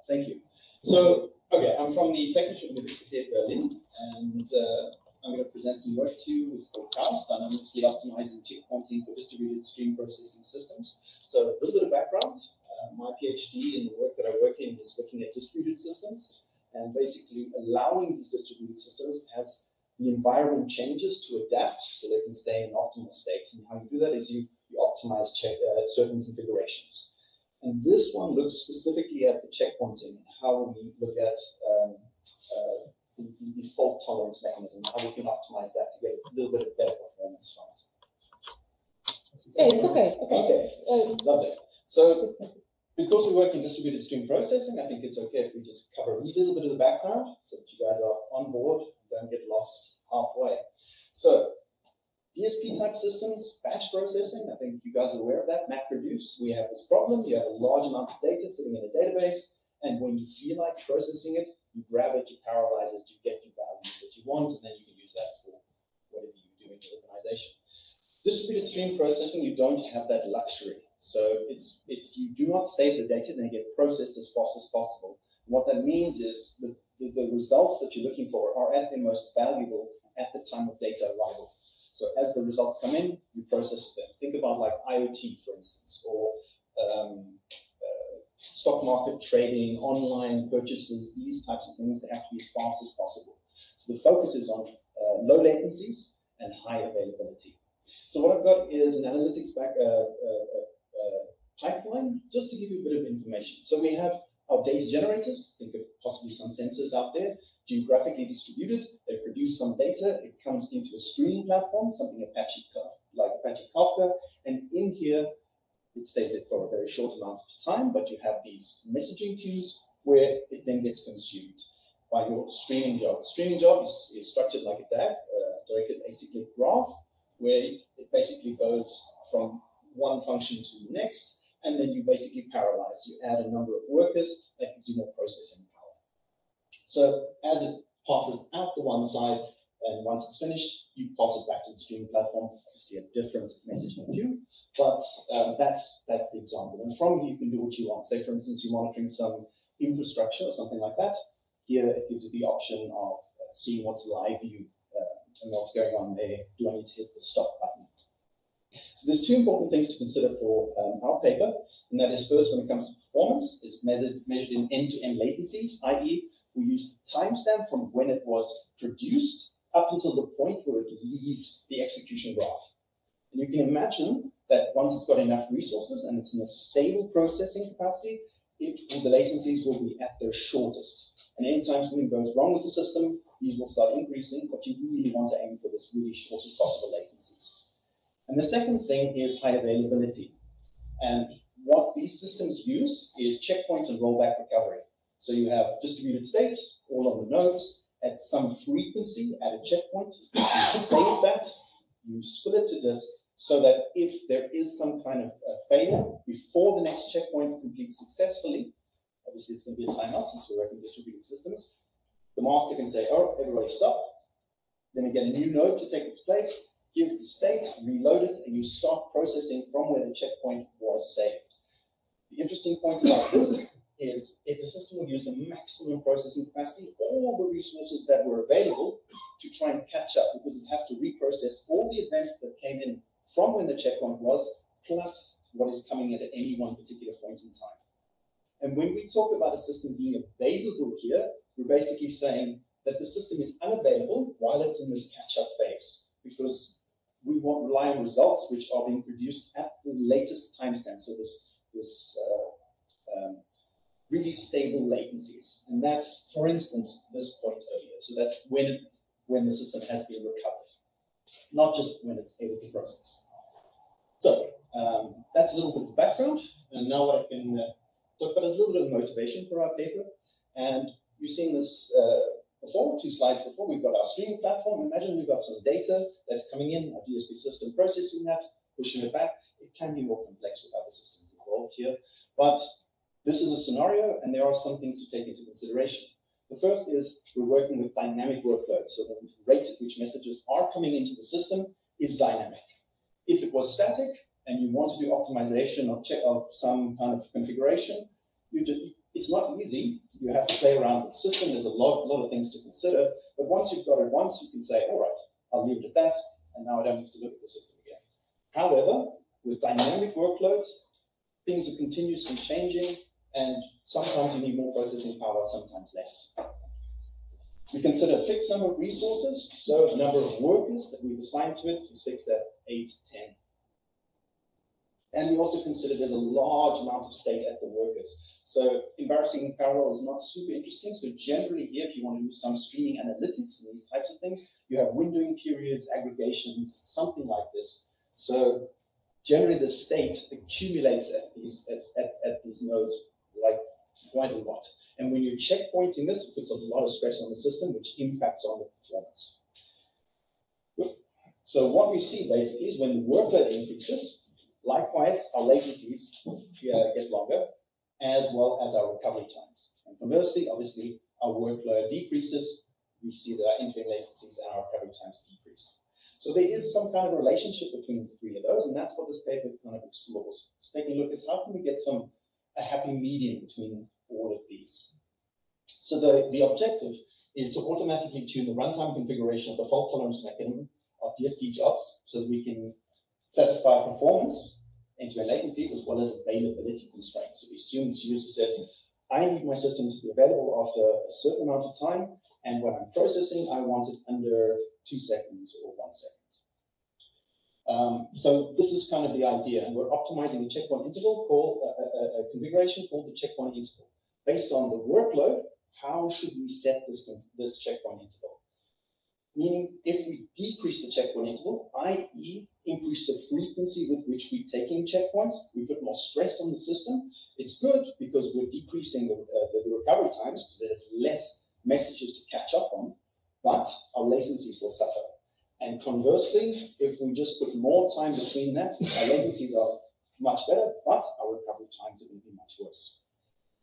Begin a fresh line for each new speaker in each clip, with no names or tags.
Thank you. So, okay, I'm from the Technische Universität Berlin, and I'm going to present some work to you. It's called Khaos, Dynamically Optimizing Checkpointing for Distributed Stream Processing Systems. So, a little bit of background. My PhD in the work that I work in is looking at distributed systems and basically allowing these distributed systems as the environment changes to adapt so they can stay in an optimal state. And how you do that is you optimize certain configurations. And this one looks specifically at the checkpointing, how we look at the fault tolerance mechanism, how we can optimize that to get a little bit of better performance from it.
Hey, it's okay.
Okay, lovely. So, because we work in distributed stream processing, I think it's okay if we just cover a little bit of the background so that you guys are on board and don't get lost halfway. So, DSP type systems, batch processing, I think you guys are aware of that, MapReduce. We have this problem, you have a large amount of data sitting in a database, and when you feel like processing it, you grab it, you parallelize it, you get your values that you want, and then you can use that for whatever you do in your organization. Distributed stream processing, you don't have that luxury. So it's you do not save the data, then get processed as fast as possible. And what that means is the results that you're looking for are at their most valuable at the time of data arrival. So as the results come in, you process them. Think about like IoT, for instance, or stock market trading, online purchases, these types of things, they have to be as fast as possible. So the focus is on low latencies and high availability. So what I've got is an analytics pipeline, just to give you a bit of information. So we have our data generators, think of possibly some sensors out there, geographically distributed, they produce some data, it comes into a streaming platform, something like Apache Kafka, and in here, it stays there for a very short amount of time, but you have these messaging queues where it then gets consumed by your streaming job. The streaming job is structured like a DAG, directed acyclic graph, where it basically goes from one function to the next, and then you basically parallelize. You add a number of workers that gives you more processing power. So as it passes out the one side, and once it's finished, you pass it back to the streaming platform, obviously a different messaging queue, but that's the example. And from here, you can do what you want. Say, for instance, you're monitoring some infrastructure or something like that. Here, it gives you the option of seeing what's live view and what's going on there. Do I need to hit the stop button? So there's two important things to consider for our paper, and that is first, when it comes to performance, is measured in end-to-end latencies, i.e. we use the timestamp from when it was produced up until the point where it leaves the execution graph. And you can imagine that once it's got enough resources and it's in a stable processing capacity, the latencies will be at their shortest. And anytime something goes wrong with the system, these will start increasing, but you really want to aim for this really shortest possible latencies. And the second thing is high availability. And what these systems use is checkpoint and rollback recovery. So you have distributed state, all on the nodes, at some frequency at a checkpoint. You save that, you spill it to disk, so that if there is some kind of failure before the next checkpoint completes successfully, obviously it's going to be a timeout since we're working distributed systems, the master can say, oh, everybody stop. Then you get a new node to take its place, gives the state, reload it, and you start processing from where the checkpoint was saved. The interesting point about this is if the system will use the maximum processing capacity, all the resources that were available to try and catch up, because it has to reprocess all the events that came in from when the checkpoint was, plus what is coming in at any one particular point in time. And when we talk about a system being available here, we're basically saying that the system is unavailable while it's in this catch-up phase, because we won't rely on results which are being produced at the latest timestamp. So this really stable latencies. And that's, for instance, this point earlier. So that's when the system has been recovered, not just when it's able to process. So that's a little bit of background. And now what I can talk about is a little bit of motivation for our paper. And you've seen this before, 2 slides before. We've got our streaming platform. Imagine we've got some data that's coming in, our DSP system processing that, pushing it back. It can be more complex with other systems involved here. But this is a scenario, and there are some things to take into consideration. The first is we're working with dynamic workloads, so the rate at which messages are coming into the system is dynamic. If it was static and you want to do optimization of some kind of configuration, you It's not easy. You have to play around with the system. There's a lot of things to consider. But once you've got it once, you can say, all right, I'll leave it at that, and now I don't have to look at the system again. However, with dynamic workloads, things are continuously changing, and sometimes you need more processing power, sometimes less. We consider a fixed number of resources, so the number of workers that we've assigned to it is fixed at 8 to 10. And we also consider there's a large amount of state at the workers. So embarrassing in parallel is not super interesting. So generally here, if you want to do some streaming analytics and these types of things, you have windowing periods, aggregations, something like this. So generally the state accumulates at these nodes like quite a lot. And when you're checkpointing this, it puts a lot of stress on the system, which impacts on the performance. So what we see basically is when the workload increases, likewise, our latencies get longer, as well as our recovery times. And conversely, obviously, our workload decreases, we see that our entering latencies and our recovery times decrease. So there is some kind of relationship between the three of those, and that's what this paper kind of explores. It's taking a look at how can we get a happy median between all of these. So the objective is to automatically tune the runtime configuration of the fault tolerance mechanism of DSP jobs so that we can satisfy performance, end-to-end latencies, as well as availability constraints. So we assume this user says, I need my system to be available after a certain amount of time, and when I'm processing, I want it under 2 seconds or 1 second. So this is kind of the idea, and we're optimizing a checkpoint interval called a configuration called the checkpoint interval. Based on the workload, how should we set this checkpoint interval? Meaning, if we decrease the checkpoint interval, i.e. increase the frequency with which we're taking checkpoints, we put more stress on the system. It's good because we're decreasing the recovery times because there's less messages to catch up on, but our latencies will suffer. And conversely, if we just put more time between that, our latencies are much better, but our recovery times are going to be much worse.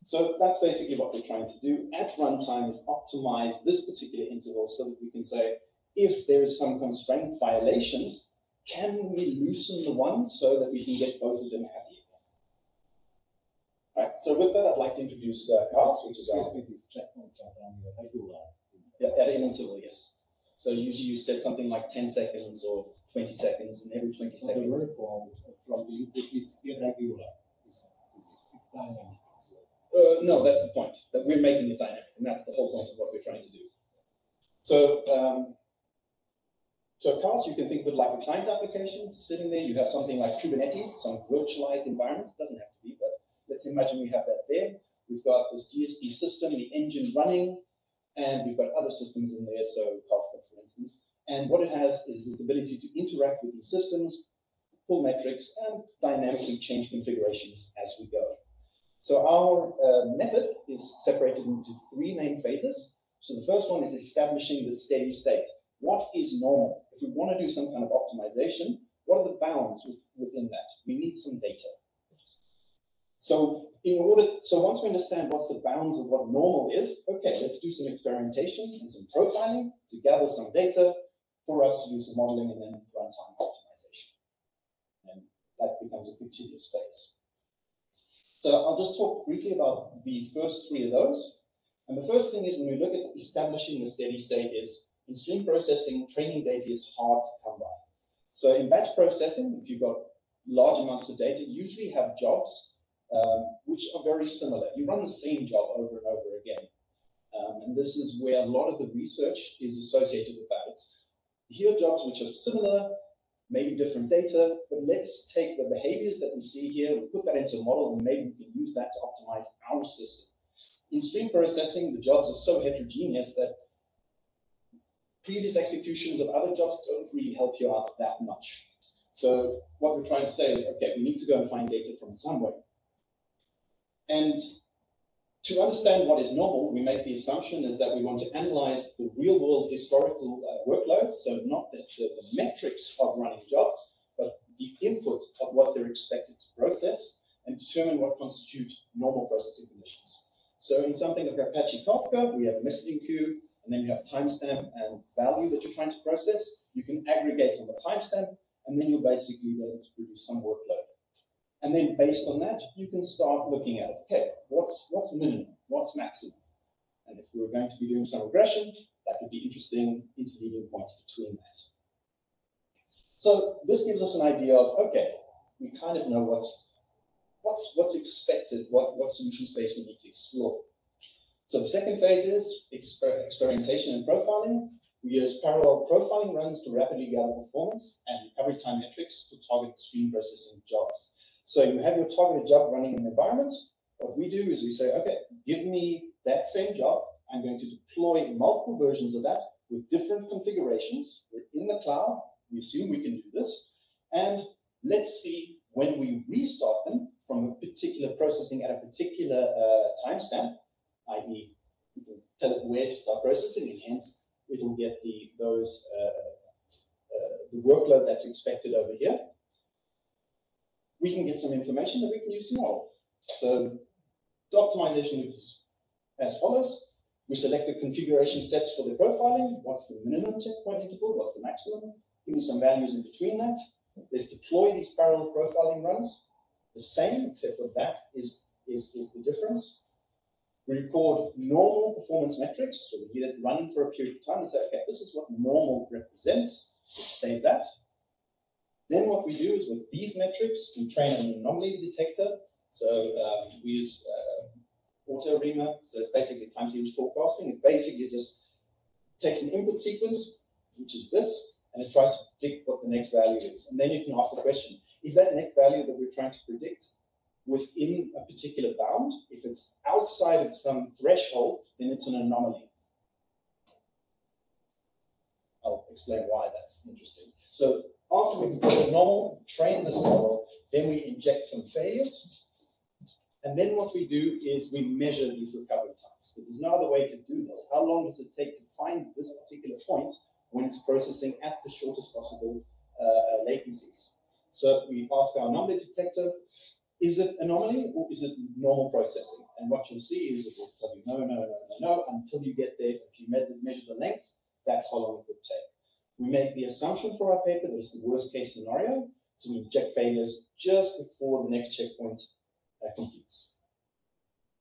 So that's basically what we're trying to do at runtime, is optimize this particular interval so that we can say, if there is some constraint violations, can we loosen the one so that we can get both of them happy again? Right, so with that, I'd like to introduce Khaos, which is our...
These checkpoints are done regular.
Yeah, at an interval, yes. So usually you set something like 10 seconds or 20 seconds, and every 20 seconds.
The workload from the input is irregular. It's dynamic.
No, that's the point, that we're making it dynamic, and that's the whole point of what we're trying to do. So, Khaos, you can think of it like a client application sitting there. You have something like Kubernetes, some virtualized environment. It doesn't have to be, but let's imagine we have that there. We've got this DSP system, the engine running, and we've got other systems in there, so Kafka, for instance. And what it has is this ability to interact with these systems, pull metrics, and dynamically change configurations as we go. So our method is separated into 3 main phases. So the first one is establishing the steady state. What is normal? If we want to do some kind of optimization, what are the bounds within that? We need some data. So once we understand what's the bounds of what normal is, okay, let's do some experimentation and some profiling to gather some data for us to do some modeling and then runtime optimization. And that becomes a continuous phase. So I'll just talk briefly about the first 3 of those. And the first thing is, when we look at establishing the steady state, is in stream processing, training data is hard to come by. So in batch processing, if you've got large amounts of data, you usually have jobs which are very similar. You run the same job over and over again. And this is where a lot of the research is associated with that. Here are jobs which are similar, maybe different data, but let's take the behaviors that we see here, we put that into a model, and maybe we can use that to optimize our system. In stream processing, the jobs are so heterogeneous that previous executions of other jobs don't really help you out that much. So what we're trying to say is, okay, we need to go and find data from somewhere. And to understand what is normal, we make the assumption is that we want to analyze the real-world historical workload, so not the metrics of running jobs, but the input of what they're expected to process, and determine what constitutes normal processing conditions. So in something like Apache Kafka, we have a messaging queue, and then you have timestamp and value that you're trying to process. You can aggregate on the timestamp, and then you'll basically be able to produce some workload. And then based on that, you can start looking at, okay, what's minimum, what's maximum? And if we're going to be doing some regression, that would be interesting interleaving points between that. So this gives us an idea of, okay, we kind of know what's expected, what solution space we need to explore. So the second phase is experimentation and profiling. We use parallel profiling runs to rapidly gather performance and recovery time metrics to target stream processing jobs. So you have your targeted job running in the environment. What we do is we say, okay, give me that same job. I'm going to deploy multiple versions of that with different configurations. We're in the cloud. We assume we can do this. And let's see when we restart them from a particular processing at a particular timestamp, i.e., you can tell it where to start processing, and hence it will get the workload that's expected over here. We can get some information that we can use to model. So the optimization loop is as follows. We select the configuration sets for the profiling. What's the minimum checkpoint interval? What's the maximum? Give me some values in between that. Let's deploy these parallel profiling runs. The same, except for that is the difference. We record normal performance metrics. So we get it running for a period of time and say, okay, this is what normal represents. Let's save that. Then what we do is with these metrics, we train an anomaly detector. So we use AutoRima. So it's basically time series forecasting. It basically just takes an input sequence, which is this, and it tries to predict what the next value is. And then you can ask the question, is that next value that we're trying to predict within a particular bound? If it's outside of some threshold, then it's an anomaly. I'll explain why that's interesting. So after we deploy a normal, train this model, then we inject some failures. And then what we do is we measure these recovery times, because there's no other way to do this. How long does it take to find this particular point when it's processing at the shortest possible latencies? So we ask our anomaly detector, is it anomaly or is it normal processing? And what you'll see is it will tell you no, until you get there. If you measure the length, that's how long it would take. We make the assumption for our paper that it's the worst case scenario. So we inject failures just before the next checkpoint completes.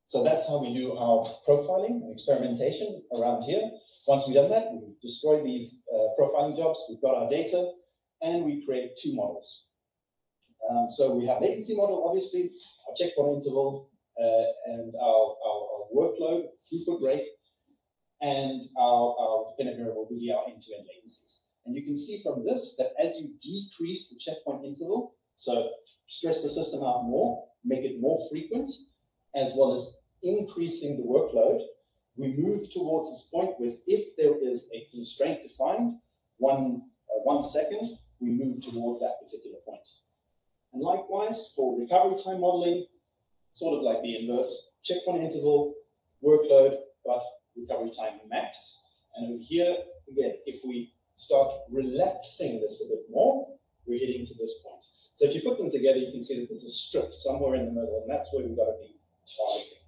So that's how we do our profiling and experimentation around here. Once we've done that, we destroy these profiling jobs, we've got our data, and we create two models. So we have latency model, obviously, our checkpoint interval, and our workload, throughput rate, and our dependent variable will be our end-to-end latencies. And you can see from this that as you decrease the checkpoint interval, so stress the system out more, make it more frequent, as well as increasing the workload, we move towards this point where if there is a constraint defined, 1 second, we move towards that particular point. And likewise, for recovery time modeling, sort of like the inverse, checkpoint interval, workload, but recovery time max. And over here, again, if we start relaxing this a bit more, we're getting to this point. So if you put them together, you can see that there's a strip somewhere in the middle, and that's where we've got to be targeting.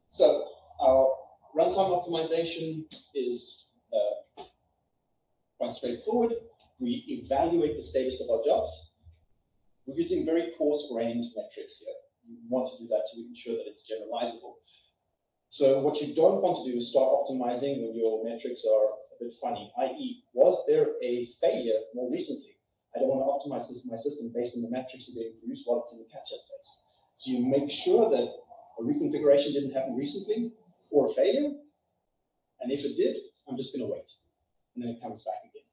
So our runtime optimization is quite straightforward. We evaluate the status of our jobs. We're using very coarse-grained metrics here. You want to do that to ensure that it's generalizable. So what you don't want to do is start optimizing when your metrics are a bit funny, i.e., was there a failure more recently? I don't want to optimize my system based on the metrics that are being produced while it's in the catch-up phase. So you make sure that a reconfiguration didn't happen recently or a failure, and if it did, I'm just going to wait, and then it comes back again.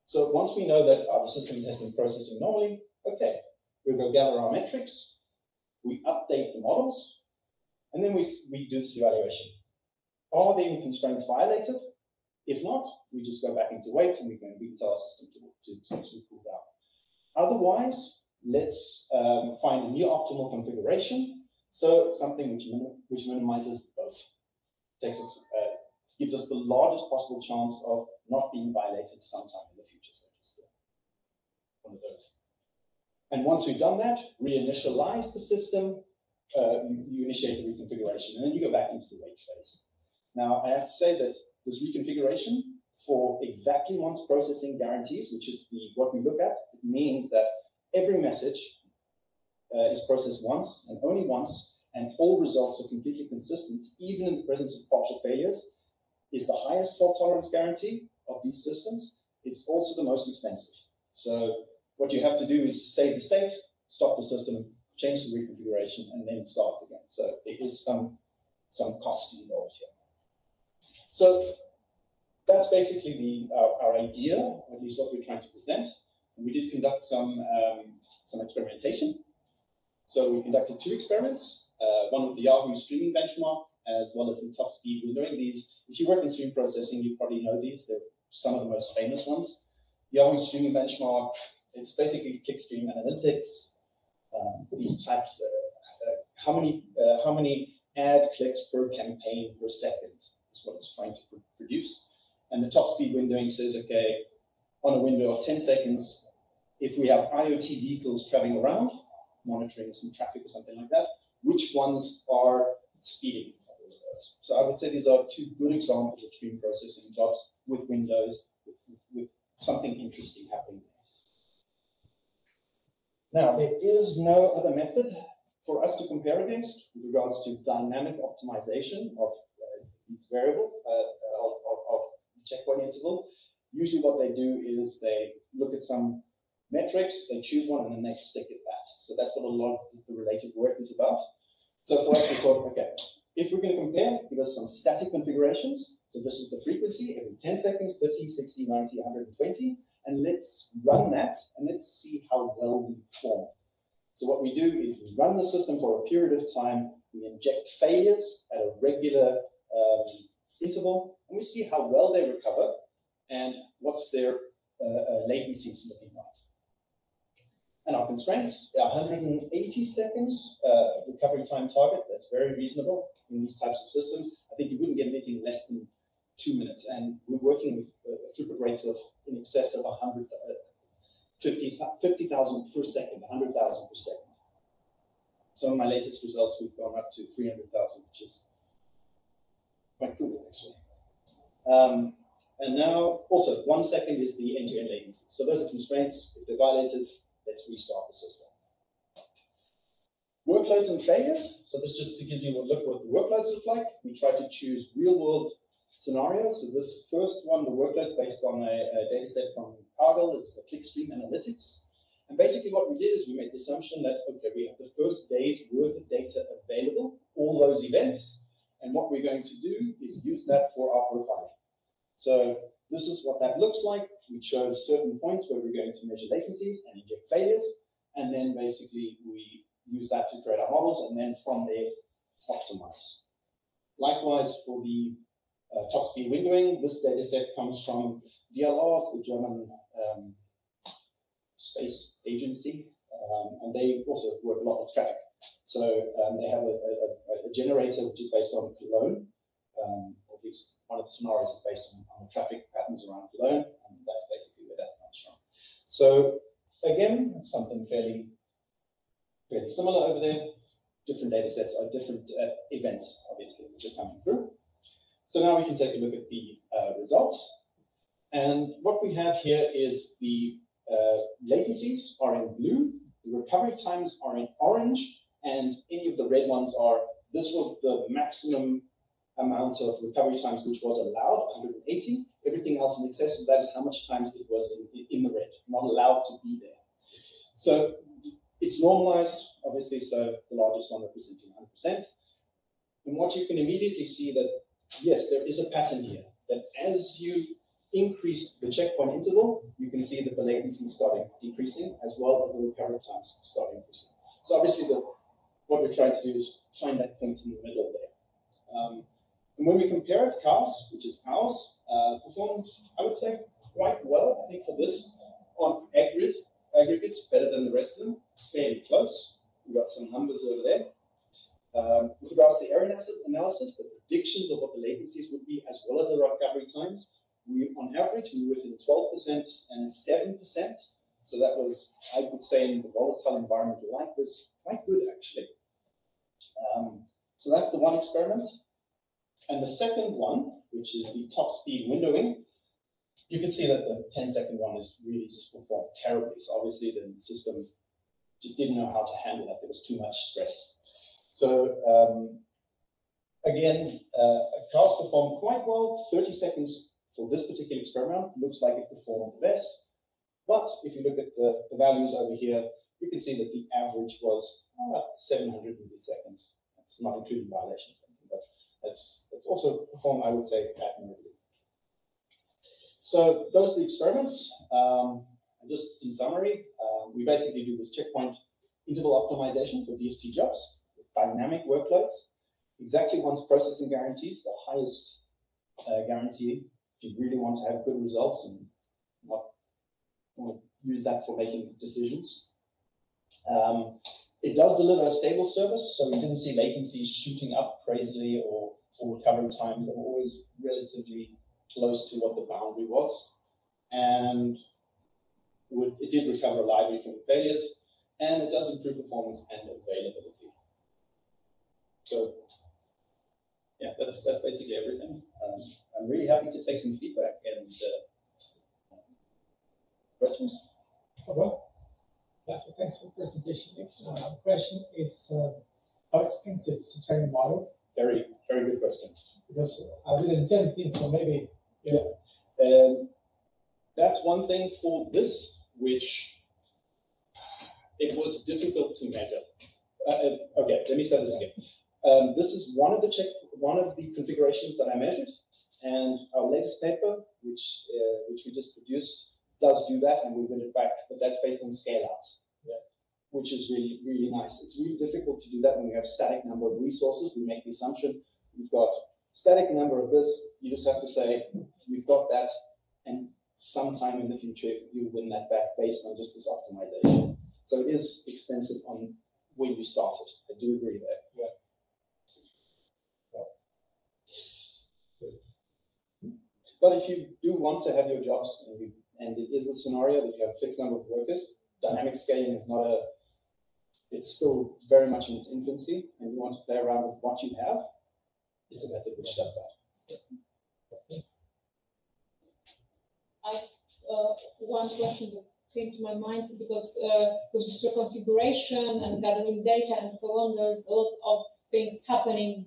So once we know that the system has been processing normally, okay, we'll go gather our metrics, we update the models, and then we do this evaluation. Are the constraints violated? If not, we just go back into wait, and we can tell our system to cool down. Otherwise, let's find a new optimal configuration. So something which minimizes both. Takes us, gives us the largest possible chance of not being violated sometime in the future. So just one of those. And once we've done that, reinitialize the system, you initiate the reconfiguration, and then you go back into the wait phase. Now, I have to say that this reconfiguration for exactly once processing guarantees, which is what we look at, it means that every message is processed once and only once, and all results are completely consistent, even in the presence of partial failures, is the highest fault tolerance guarantee of these systems. It's also the most expensive. So what you have to do is save the state, stop the system, change the reconfiguration, and then start again. So there is some cost involved here. So that's basically our idea, at least what we're trying to present. And we did conduct some experimentation. So we conducted 2 experiments, one with the Yahoo streaming benchmark, as well as the top speed windowing. These, if you work in stream processing, you probably know these. They're some of the most famous ones. Yahoo streaming benchmark, it's basically clickstream analytics. These types, how many ad clicks per campaign per second is what it's trying to produce. And the top speed windowing says, okay, on a window of 10 seconds, if we have IoT vehicles traveling around, monitoring some traffic or something like that, which ones are speeding? So I would say these are 2 good examples of stream processing jobs with Windows, with something interesting happening. Now, there is no other method for us to compare against with regards to dynamic optimization of these variables, of the checkpoint interval. Usually what they do is they look at some metrics, they choose one, and then they stick at that. So that's what a lot of the related work is about. So for us, we thought, okay, if we're going to compare, give us some static configurations. So this is the frequency, every 10 seconds, 30, 60, 90, 120. And let's run that, and let's see how well we perform. So what we do is we run the system for a period of time, we inject failures at a regular interval, and we see how well they recover and what's their latencies looking like. And our constraints are 180 seconds recovery time target. That's very reasonable in these types of systems. I think you wouldn't get anything less than 2 minutes, and we're working with throughput rates of in excess of 50,000 per second, 100,000 per second. Some of my latest results, we've gone up to 300,000, which is quite cool, actually. And now, also, 1 second is the end-to-end latency. So those are constraints. If they're violated, let's restart the system. Workloads and failures. So this just to give you a look at what the workloads look like. We try to choose real-world scenarios. So this first one, the workload's based on a data set from Cargill. It's the clickstream analytics. And basically what we did is we made the assumption that, okay, we have the first day's worth of data available, all those events. And what we're going to do is use that for our profiling. So this is what that looks like. We chose certain points where we're going to measure latencies and inject failures. And then basically we use that to create our models, and then from there, optimize. Likewise, for the top speed windowing, this data set comes from DLR, it's the German space agency, and they also work a lot with traffic. So they have a generator which is based on Cologne, or at least one of the scenarios is based on the traffic patterns around Cologne, and that's basically where that comes from. So again, something fairly similar over there. Different data sets are different events, obviously, which are coming through. So now we can take a look at the results. And what we have here is the latencies are in blue, the recovery times are in orange, and any of the red ones are, this was the maximum amount of recovery times which was allowed, 180. Everything else in excess of that is how much times it was in the red, not allowed to be there. So it's normalized, obviously, so the largest one representing 100%. And what you can immediately see that, yes, there is a pattern here, that as you increase the checkpoint interval, you can see that the latency is starting decreasing, as well as the recovery times start increasing. So obviously, what we're trying to do is find that point in the middle there. And when we compare it, Khaos, which is ours, performed, I would say, quite well. I think for this, on aggregate, better than the rest of them. It's fairly close. We've got some numbers over there. With regards to the error analysis, the predictions of what the latencies would be, as well as the recovery times, on average, we were within 12% and 7%. So that was, I would say, in the volatile environment we like, was quite good, actually. So that's the one experiment. And the second one, which is the top speed windowing, you can see that the 10-second one is really just performed terribly. So obviously the system just didn't know how to handle that. There was too much stress. So again, Khaos performed quite well. 30 seconds for this particular experiment looks like it performed the best. But if you look at the values over here, you can see that the average was about 700 milliseconds. That's not including violations, but that's also performed, I would say, admirably. So those are the experiments. Just in summary, we basically do this checkpoint interval optimization for DSP jobs with dynamic workloads. Exactly once processing guarantees, the highest guarantee if you really want to have good results and not want to use that for making decisions. It does deliver a stable service, so we didn't see latencies shooting up crazily or recovery times that were always relatively close to what the boundary was. And it did recover reliably from failures, and it does improve performance and availability. So yeah, that's basically everything. I'm really happy to take some feedback and questions.
Well, that's thanks for the presentation. Next question is how expensive is to train models?
Very, very good question.
Because I didn't say anything, so maybe
that's one thing for this, which it was difficult to measure. Okay, let me say this again. This is one of the configurations that I measured, and our latest paper, which we just produced, does do that, and we win it back. But that's based on scale-outs, which is really, really nice. It's really difficult to do that when we have static number of resources. We make the assumption we've got static number of this. You just have to say we've got that, and sometime in the future you win that back based on just this optimization. So it is expensive on when you start it. I do agree there. But if you do want to have your jobs, and it is a scenario that you have a fixed number of workers, dynamic scaling is not it's still very much in its infancy, and you want to play around with what you have, it's a method which does that.
One question that came to my mind, because with the configuration and gathering data and so on, there's a lot of things happening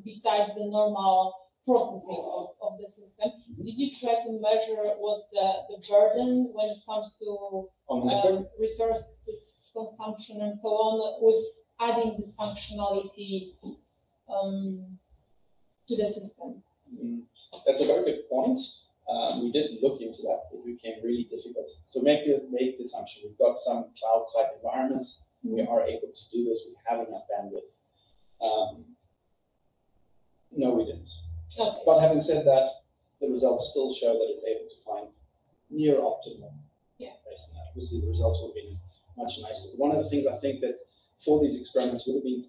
besides the normal processing of the system. Did you try to measure what's the burden when it comes to resources consumption and so on, with adding this functionality to the system?
That's a very good point. We did look into that. It became really difficult. So make the assumption we've got some cloud type environments. We are able to do this. We have enough bandwidth. No, we didn't.
Okay.
But having said that, the results still show that it's able to find near optimal. Based on that, obviously the results would have been much nicer. One of the things I think that for these experiments would have been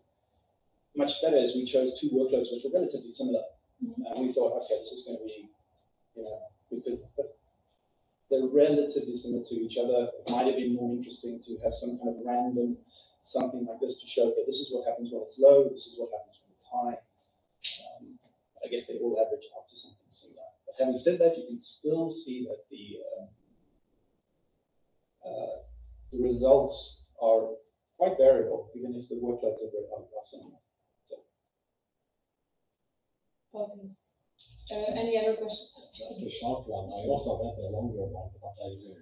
much better is we chose two workloads which were relatively similar, and we thought, okay, this is going to be, because they're relatively similar to each other. It might have been more interesting to have some kind of random something like this to show, okay, this is what happens when it's low, this is what happens when it's high. I guess they all average out to something similar. But having said that, you can still see that the results are quite variable, even if the workloads are similar. So.
Okay. Any other questions?
Just a short one. I also have a longer one, but I will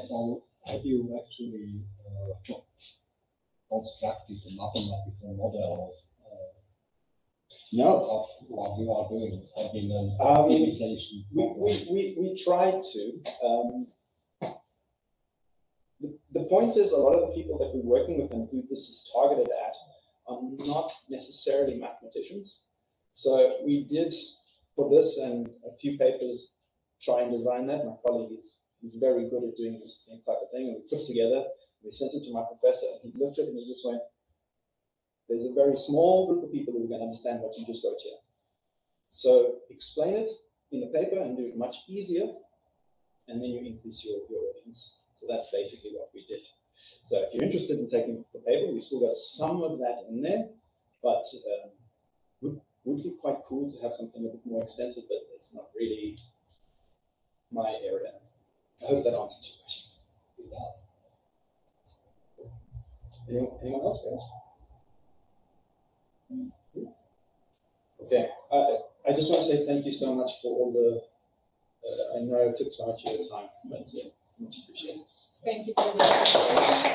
So have you actually constructed a mathematical model of what you are doing? I mean, an optimization.
We tried to. The point is, a lot of the people that we're working with and who this is targeted at are not necessarily mathematicians. So we did, for this and a few papers, try and design that. My colleague is very good at doing this type of thing, and we put it together. We sent it to my professor, and he looked at it and he just went, there's a very small group of people who can understand what you just wrote here. So explain it in the paper and do it much easier, and then you increase your audience. So that's basically what we did. So if you're interested in taking the paper, we've still got some of that in there, but would be quite cool to have something a bit more extensive, but it's not really my area. I hope that answers your question.
It does.
Anyone else, guys? Okay, I just want to say thank you so much for all the, I know it took so much of your time, but much appreciated.
Thank you very much.